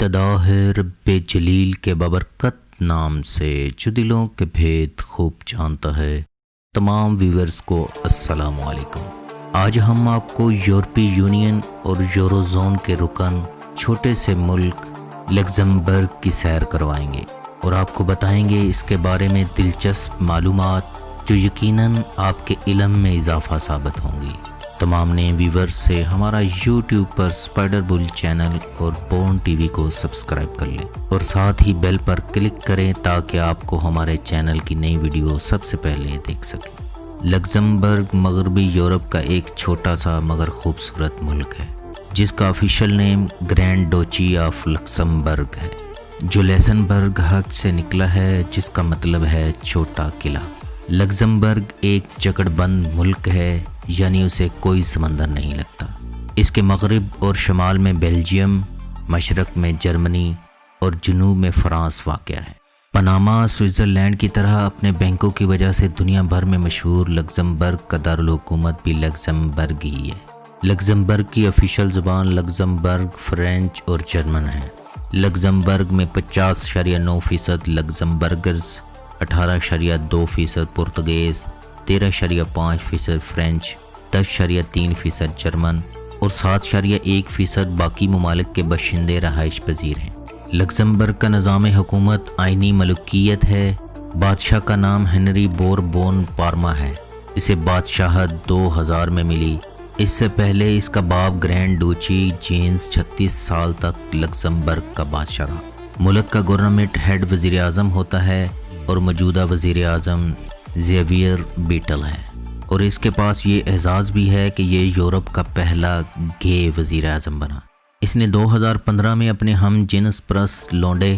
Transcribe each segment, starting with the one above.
ابتدا ہے رب جلیل کے ببرکت نام سے جو دلوں کے بھید خوب جانتا ہے۔ تمام ویورز کو السلام علیکم۔ آج ہم آپ کو یورپی یونین اور یورو زون کے رکن چھوٹے سے ملک لگزمبرگ کی سیر کروائیں گے اور آپ کو بتائیں گے اس کے بارے میں دلچسپ معلومات جو یقیناً آپ کے علم میں اضافہ ثابت ہوں گی۔ تمام نئے ویورز سے ہمارا یوٹیوب پر اسپائڈر بل چینل اور بورن ٹی وی کو سبسکرائب کر لیں اور ساتھ ہی بیل پر کلک کریں تاکہ آپ کو ہمارے چینل کی نئی ویڈیو سب سے پہلے دیکھ سکیں۔ لگزمبرگ مغربی یورپ کا ایک چھوٹا سا مگر خوبصورت ملک ہے جس کا official name grand duchy of Luxembourg ہے، جو لیسنبرگ حق سے نکلا ہے جس کا مطلب ہے چھوٹا قلعہ۔ لگزمبرگ ایک جکڑ بند ملک ہے، یعنی اسے کوئی سمندر نہیں لگتا۔ اس کے مغرب اور شمال میں بیلجیم، مشرق میں جرمنی اور جنوب میں فرانس واقع ہے۔ پاناما سوئٹزرلینڈ کی طرح اپنے بینکوں کی وجہ سے دنیا بھر میں مشہور لگزمبرگ کا دارالحکومت بھی لگزمبرگ ہی ہے۔ لگزمبرگ کی آفیشیل زبان لگزمبرگ، فرینچ اور جرمن ہے۔ لگزمبرگ میں 50.9% لگزمبرگرز، 18.2% پرتگیز، 13.5% فرینچ، 10.3% جرمن اور 7.1% باقی ممالک کے باشندے رہائش پذیر ہیں۔ لگزمبرگ کا نظام حکومت آئینی ملوکیت ہے۔ بادشاہ کا نام ہنری بوربون پارما ہے۔ اسے بادشاہت 2000 میں ملی۔ اس سے پہلے اس کا باپ گرینڈ ڈوچی جینز 36 سال تک لگزمبرگ کا بادشاہ رہا۔ ملک کا گورنمنٹ ہیڈ وزیر اعظم ہوتا ہے اور موجودہ وزیر اعظم زیویئر بیٹل ہے، اور اس کے پاس یہ اعزاز بھی ہے کہ یہ یورپ کا پہلا گے وزیر اعظم بنا۔ اس نے 2015 میں اپنے ہم جنس پرست لونڈے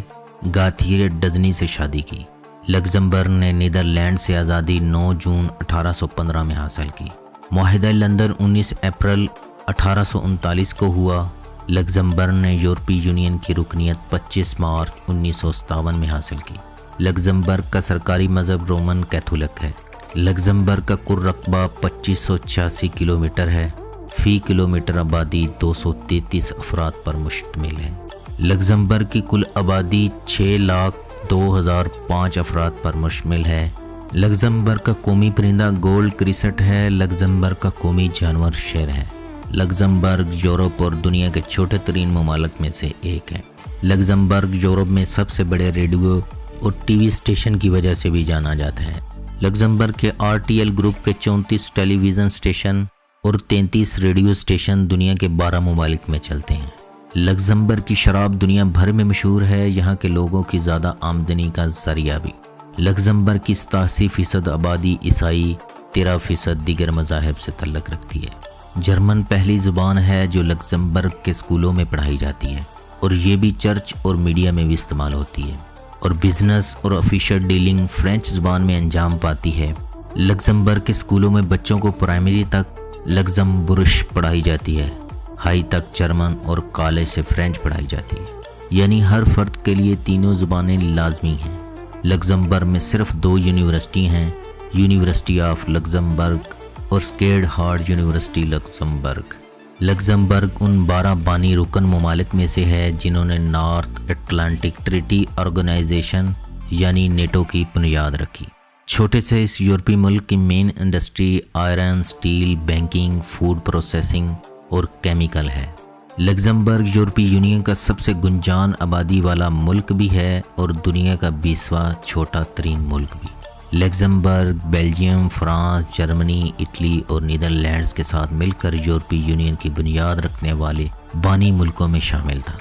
گاتھیر ڈزنی سے شادی کی۔ لگزمبرگ نے نیدرلینڈ سے آزادی 9 جون 1815 میں حاصل کی۔ معاہدہ لندن 19 اپریل 1839 کو ہوا۔ لگزمبرگ نے یورپی یونین کی رکنیت 25 مارچ 1957 میں حاصل کی۔ لگزمبرگ کا سرکاری مذہب رومن کیتھولک ہے۔ لگزمبرگ کا کل رقبہ 2586 کلومیٹر ہے۔ فی کلومیٹر آبادی 233 افراد پر مشتمل ہے۔ لگزمبرگ کی کل آبادی 6,02,005 افراد پر مشتمل ہے۔ لگزمبرگ کا قومی پرندہ گولڈ کرسٹ ہے۔ لگزمبرگ کا قومی جانور شیر ہے۔ لگزمبرگ یورپ اور دنیا کے چھوٹے ترین ممالک میں سے ایک ہے۔ لگزمبرگ یورپ میں سب سے بڑے ریڈیو اور ٹی وی اسٹیشن کی وجہ سے بھی جانا جاتا ہے۔ لگزمبرگ کے RTL گروپ کے 34 ٹیلی ویژن اسٹیشن اور 33 ریڈیو اسٹیشن دنیا کے 12 ممالک میں چلتے ہیں۔ لگزمبرگ کی شراب دنیا بھر میں مشہور ہے، یہاں کے لوگوں کی زیادہ آمدنی کا ذریعہ بھی۔ لگزمبرگ کی 87% آبادی عیسائی، 13% دیگر مذاہب سے تعلق رکھتی ہے۔ جرمن پہلی زبان ہے جو لگزمبرگ کے اسکولوں میں پڑھائی جاتی ہے، اور یہ بھی چرچ اور میڈیا میں بھی استعمال ہوتی ہے، اور بزنس اور آفیشل ڈیلنگ فرینچ زبان میں انجام پاتی ہے۔ لگزمبرگ کے اسکولوں میں بچوں کو پرائمری تک لگزمبرش پڑھائی جاتی ہے، ہائی تک جرمن اور کالج سے فرینچ پڑھائی جاتی ہے، یعنی ہر فرد کے لیے تینوں زبانیں لازمی ہیں۔ لگزمبرگ میں صرف 2 یونیورسٹی ہیں، یونیورسٹی آف لگزمبرگ اور sacred heart university Luxembourg. Luxembourg ان 12 بانی رکن ممالک میں سے ہے جنہوں نے نارتھ اٹلانٹک ٹریٹی آرگنائزیشن یعنی نیٹو کی بنیاد رکھی۔ چھوٹے سے اس یورپی ملک کی main industry iron, steel, banking, food processing اور کیمیکل ہے۔ لگزمبرگ یورپی یونین کا سب سے گنجان آبادی والا ملک بھی ہے اور دنیا کا 20واں چھوٹا ترین ملک بھی۔ Luxembourg Belgium, France, Germany, Italy اور نیدرلینڈز کے ساتھ مل کر یورپی یونین کی بنیاد رکھنے والے بانی ملکوں میں شامل تھا۔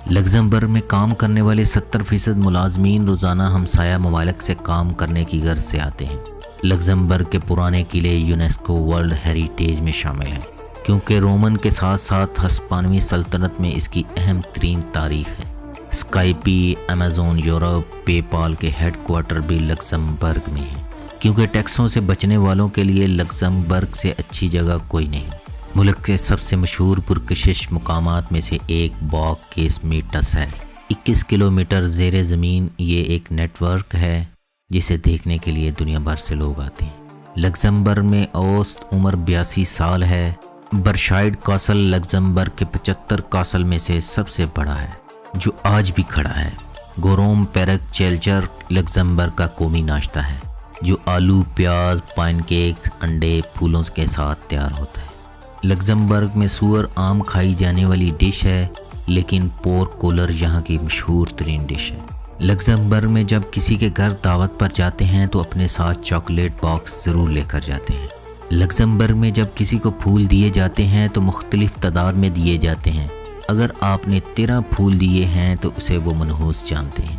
لگزمبرگ میں کام کرنے والے 70% ملازمین روزانہ ہمسایہ ممالک سے کام کرنے کی غرض سے آتے ہیں۔ لگزمبرگ کے پرانے قلعے یونیسکو ورلڈ ہیریٹیج میں شامل ہیں کیونکہ رومن کے ساتھ ساتھ ہسپانوی سلطنت میں اس کی اہم ترین تاریخ ہے۔ اسکائپی، امیزون یورپ، پے پال کے ہیڈ کوارٹر بھی لگزمبرگ میں ہیں، کیونکہ ٹیکسوں سے بچنے والوں کے لیے لگزمبرگ سے اچھی جگہ کوئی نہیں۔ ملک کے سب سے مشہور پرکشش مقامات میں سے ایک باغ کیس میٹس ہے۔ 21 کلومیٹر زیر زمین یہ ایک نیٹ ورک ہے جسے دیکھنے کے لیے دنیا بھر سے لوگ آتے ہیں۔ لگزمبرگ میں اوسط عمر 82 سال ہے۔ برشائڈ کاسل لگزمبرگ کے 75 کاسل میں سے سب سے بڑا ہے۔ جو آج بھی کھڑا ہے۔ گوروم پیرک چیلچر لگزمبرگ کا قومی ناشتہ ہے جو آلو، پیاز، پین کیک، انڈے، پھولوں کے ساتھ تیار ہوتا ہے۔ لگزمبرگ میں سور عام کھائی جانے والی ڈش ہے، لیکن پورک کولر یہاں کی مشہور ترین ڈش ہے۔ لگزمبرگ میں جب کسی کے گھر دعوت پر جاتے ہیں تو اپنے ساتھ چاکلیٹ باکس ضرور لے کر جاتے ہیں۔ لگزمبرگ میں جب کسی کو پھول دیے جاتے ہیں تو مختلف تعداد میں دیے جاتے ہیں۔ اگر آپ نے 13 پھول دیے ہیں تو اسے وہ منحوس جانتے ہیں۔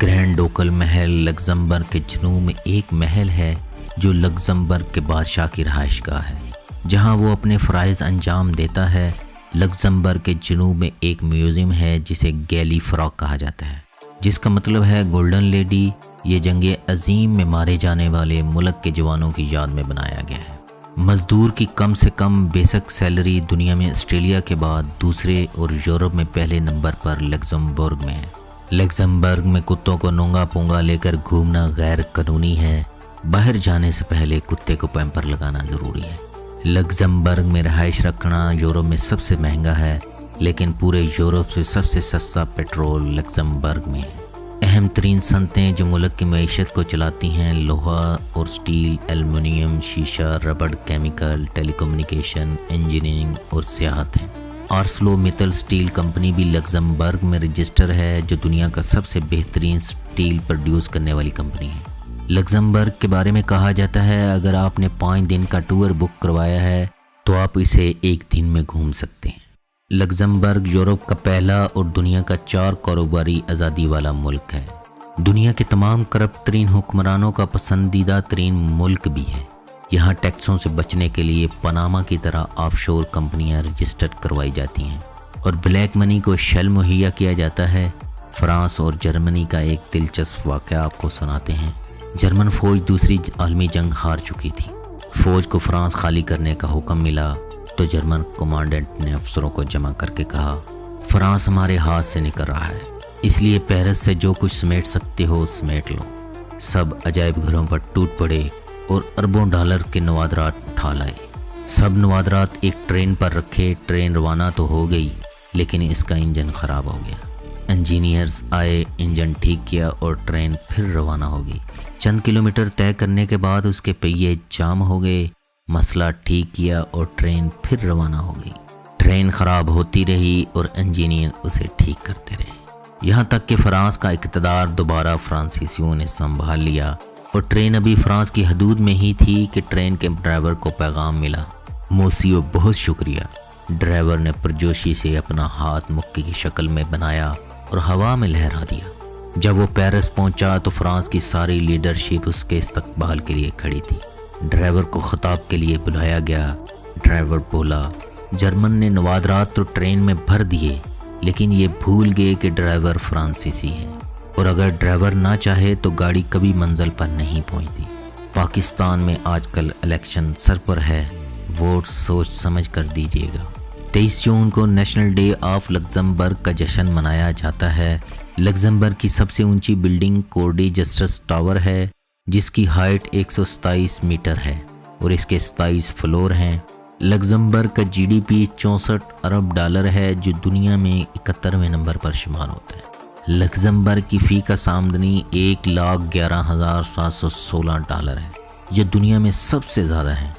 گرینڈ ڈوکل محل لگزمبرگ کے جنوب میں ایک محل ہے جو لگزمبرگ کے بادشاہ کی رہائش گاہ ہے، جہاں وہ اپنے فرائض انجام دیتا ہے۔ لگزمبرگ کے جنوب میں ایک میوزیم ہے جسے گیلی فراک کہا جاتا ہے، جس کا مطلب ہے گولڈن لیڈی۔ یہ جنگ عظیم میں مارے جانے والے ملک کے جوانوں کی یاد میں بنایا گیا ہے۔ مزدور کی کم سے کم بیسک سیلری دنیا میں آسٹریلیا کے بعد دوسرے اور یورپ میں پہلے نمبر پر لگزمبرگ میں ہے۔ لگزمبرگ میں کتوں کو نونگا پونگا لے کر گھومنا غیر قانونی ہے۔ باہر جانے سے پہلے کتے کو پیمپر لگانا ضروری ہے۔ لگزمبرگ میں رہائش رکھنا یورپ میں سب سے مہنگا ہے، لیکن پورے یورپ سے سب سے سستا پیٹرول لگزمبرگ میں ہے۔ اہم ترین صنعتیں جو ملک کی معیشت کو چلاتی ہیں لوہا اور سٹیل، ایلومینیم، شیشہ، ربڑ، کیمیکل، ٹیلی کمیونیکیشن، انجینئرنگ اور سیاحت ہیں۔ آرسلو میٹل سٹیل کمپنی بھی لگزمبرگ میں رجسٹر ہے، جو دنیا کا سب سے بہترین سٹیل پروڈیوس کرنے والی کمپنی ہے۔ لگزمبرگ کے بارے میں کہا جاتا ہے اگر آپ نے 5 دن کا ٹور بک کروایا ہے تو آپ اسے ایک دن میں گھوم سکتے ہیں۔ لگزمبرگ یورپ کا پہلا اور دنیا کا 4 کاروباری آزادی والا ملک ہے۔ دنیا کے تمام کرپٹ ترین حکمرانوں کا پسندیدہ ترین ملک بھی ہے۔ یہاں ٹیکسوں سے بچنے کے لیے پاناما کی طرح آف شور کمپنیاں رجسٹرڈ کروائی جاتی ہیں اور بلیک منی کو شیل مہیا کیا جاتا ہے۔ فرانس اور جرمنی کا ایک دلچسپ واقعہ آپ کو سناتے ہیں۔ جرمن فوج دوسری عالمی جنگ ہار چکی تھی۔ فوج کو فرانس خالی کرنے کا حکم ملا تو جرمن کمانڈنٹ نے افسروں کو جمع کر کے کہا، فرانس ہمارے ہاتھ سے نکل رہا ہے، اس لیے پیرس سے جو کچھ سمیٹ سکتے ہو سمیٹ لو۔ سب عجائب گھروں پر ٹوٹ پڑے اور اربوں ڈالر کے نوادرات اٹھا لائے۔ سب نوادرات ایک ٹرین پر رکھے۔ ٹرین روانہ تو ہو گئی لیکن اس کا انجن خراب ہو گیا۔ انجینئرز آئے، انجن ٹھیک کیا اور ٹرین پھر روانہ ہو گئی۔ چند کلومیٹر طے کرنے کے بعد اس کے پہیے جام ہو گئے۔ مسئلہ ٹھیک کیا اور ٹرین پھر روانہ ہو گئی۔ ٹرین خراب ہوتی رہی اور انجینئر اسے ٹھیک کرتے رہے، یہاں تک کہ فرانس کا اقتدار دوبارہ فرانسیسیوں نے سنبھال لیا اور ٹرین ابھی فرانس کی حدود میں ہی تھی کہ ٹرین کے ڈرائیور کو پیغام ملا، موسیو بہت شکریہ۔ ڈرائیور نے پرجوشی سے اپنا ہاتھ مکے کی شکل میں بنایا اور ہوا میں لہرا دیا۔ جب وہ پیرس پہنچا تو فرانس کی ساری لیڈرشپ اس کے استقبال کے لیے کھڑی تھی۔ ڈرائیور کو خطاب کے لیے بلایا گیا۔ ڈرائیور بولا، جرمن نے نوادرات تو ٹرین میں بھر دیے لیکن یہ بھول گئے کہ ڈرائیور فرانسیسی ہے اور اگر ڈرائیور نہ چاہے تو گاڑی کبھی منزل پر نہیں پہنچتی۔ پاکستان میں آج کل الیکشن سر پر ہے، ووٹ سوچ سمجھ کر دیجیے گا۔ 23 جون کو نیشنل ڈے آف لگزمبرگ کا جشن منایا جاتا ہے۔ لگزمبرگ کی سب سے اونچی بلڈنگ کورڈی جسٹس ٹاور ہے، جس کی ہائٹ 127 میٹر ہے اور اس کے 27 فلور ہیں۔ لگزمبرگ کا جی ڈی پی 64 ارب ڈالر ہے، جو دنیا میں 71ویں نمبر پر شمار ہوتا ہے۔ لگزمبرگ کی فی کا آمدنی 1,11,716 ڈالر ہے، جو دنیا میں سب سے زیادہ ہے،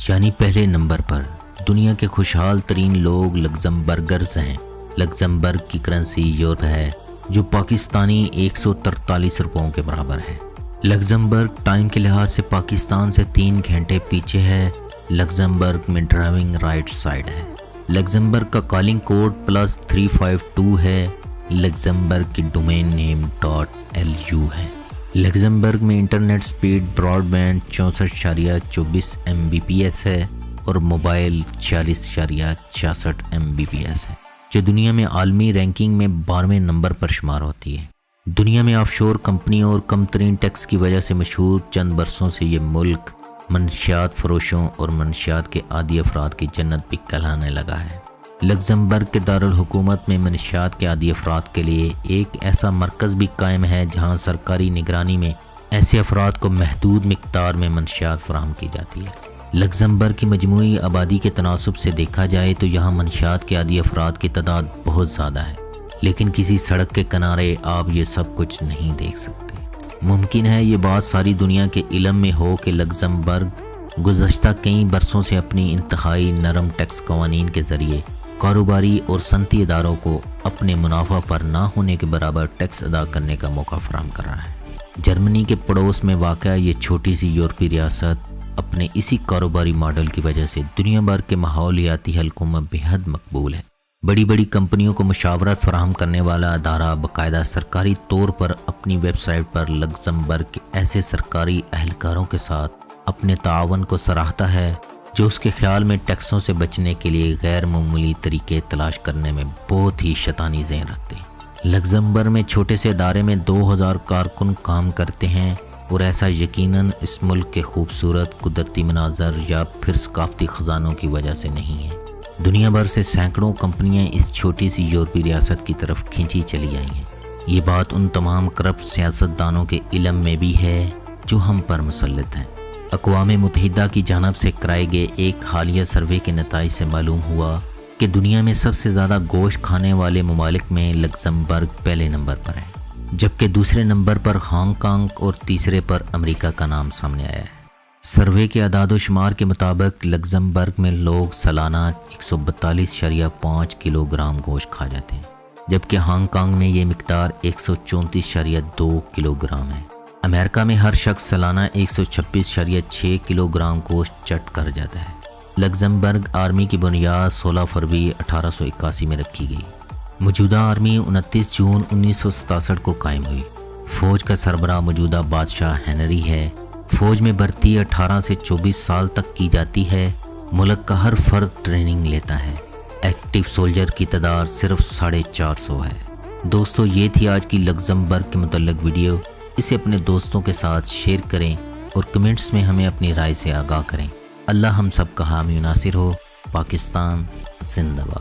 یعنی پہلے نمبر پر۔ دنیا کے خوشحال ترین لوگ لگزمبرگرز ہیں۔ لگزمبرگ کی کرنسی یورو ہے، جو پاکستانی 143 روپوں کے برابر ہے۔ لگزمبرگ ٹائم کے لحاظ سے پاکستان سے 3 گھنٹے پیچھے ہے۔ لگزمبرگ میں ڈرائیونگ رائٹ سائڈ ہے۔ لگزمبرگ کا کالنگ کوڈ +352 ہے۔ لگزمبرگ کی ڈومین نیم .lu ہے۔ لگزمبرگ میں internet speed broad 64.24 Mbps ہے اور موبائل 46.66 Mbps ہے، جو دنیا میں عالمی رینکنگ میں 12ویں نمبر پر شمار ہوتی ہے۔ دنیا میں آف شور کمپنیوں اور کم ترین ٹیکس کی وجہ سے مشہور، چند برسوں سے یہ ملک منشیات فروشوں اور منشیات کے عادی افراد کی جنت بھی کہلانے لگا ہے۔ لگزمبرگ کے دارالحکومت میں منشیات کے عادی افراد کے لیے ایک ایسا مرکز بھی قائم ہے جہاں سرکاری نگرانی میں ایسے افراد کو محدود مقدار میں منشیات فراہم کی جاتی ہے۔ لگزمبرگ کی مجموعی آبادی کے تناسب سے دیکھا جائے تو یہاں منشیات کے عادی افراد کی تعداد بہت زیادہ ہے، لیکن کسی سڑک کے کنارے آپ یہ سب کچھ نہیں دیکھ سکتے۔ ممکن ہے یہ بات ساری دنیا کے علم میں ہو کہ لگزمبرگ گزشتہ کئی برسوں سے اپنی انتہائی نرم ٹیکس قوانین کے ذریعے کاروباری اور صنعتی اداروں کو اپنے منافع پر نہ ہونے کے برابر ٹیکس ادا کرنے کا موقع فراہم کر رہا ہے۔ جرمنی کے پڑوس میں واقع یہ چھوٹی سی یورپی ریاست اپنے اسی کاروباری ماڈل کی وجہ سے دنیا بھر کے ماحولیاتی حلقوں میں بے حد مقبول ہے۔ بڑی بڑی کمپنیوں کو مشاورت فراہم کرنے والا ادارہ باقاعدہ سرکاری طور پر اپنی ویب سائٹ پر لگزمبرگ کے ایسے سرکاری اہلکاروں کے ساتھ اپنے تعاون کو سراہتا ہے جو اس کے خیال میں ٹیکسوں سے بچنے کے لیے غیر معمولی طریقے تلاش کرنے میں بہت ہی شیطانی ذہن رکھتے ہیں۔ لگزمبرگ میں چھوٹے سے ادارے میں 2000 کارکن کام کرتے ہیں اور ایسا یقیناً اس ملک کے خوبصورت قدرتی مناظر یا پھر ثقافتی خزانوں کی وجہ سے نہیں ہے۔ دنیا بھر سے سینکڑوں کمپنیاں اس چھوٹی سی یورپی ریاست کی طرف کھینچی چلی آئی ہیں۔ یہ بات ان تمام کرپٹ سیاستدانوں کے علم میں بھی ہے جو ہم پر مسلط ہیں۔ اقوام متحدہ کی جانب سے کرائے گئے ایک حالیہ سروے کے نتائج سے معلوم ہوا کہ دنیا میں سب سے زیادہ گوشت کھانے والے ممالک میں لگزمبرگ پہلے نمبر پر ہے، جبکہ دوسرے نمبر پر ہانگ کانگ اور تیسرے پر امریکہ کا نام سامنے آیا ہے۔ سروے کے اعداد و شمار کے مطابق لگزمبرگ میں لوگ سالانہ 142.5 کلو گرام گوشت کھا جاتے ہیں، جبکہ ہانگ کانگ میں یہ مقدار 134.2 کلو گرام ہے۔ امریکہ میں ہر شخص سالانہ 126.6 کلو گرام گوشت چٹ کر جاتا ہے۔ لگزمبرگ آرمی کی بنیاد 16 فروری 1881 میں رکھی گئی۔ موجودہ آرمی 29 جون 1967 کو قائم ہوئی۔ فوج کا سربراہ موجودہ بادشاہ ہنری ہے۔ فوج میں بھرتی 18 سے 24 سال تک کی جاتی ہے۔ ملک کا ہر فرد ٹریننگ لیتا ہے۔ ایکٹیو سولجر کی تعداد صرف 450 ہے۔ دوستو، یہ تھی آج کی لگزمبرگ کے متعلق ویڈیو۔ اسے اپنے دوستوں کے ساتھ شیئر کریں اور کمنٹس میں ہمیں اپنی رائے سے آگاہ کریں۔ اللہ ہم سب کا حامی و ناصر ہو۔ پاکستان زندہ باد۔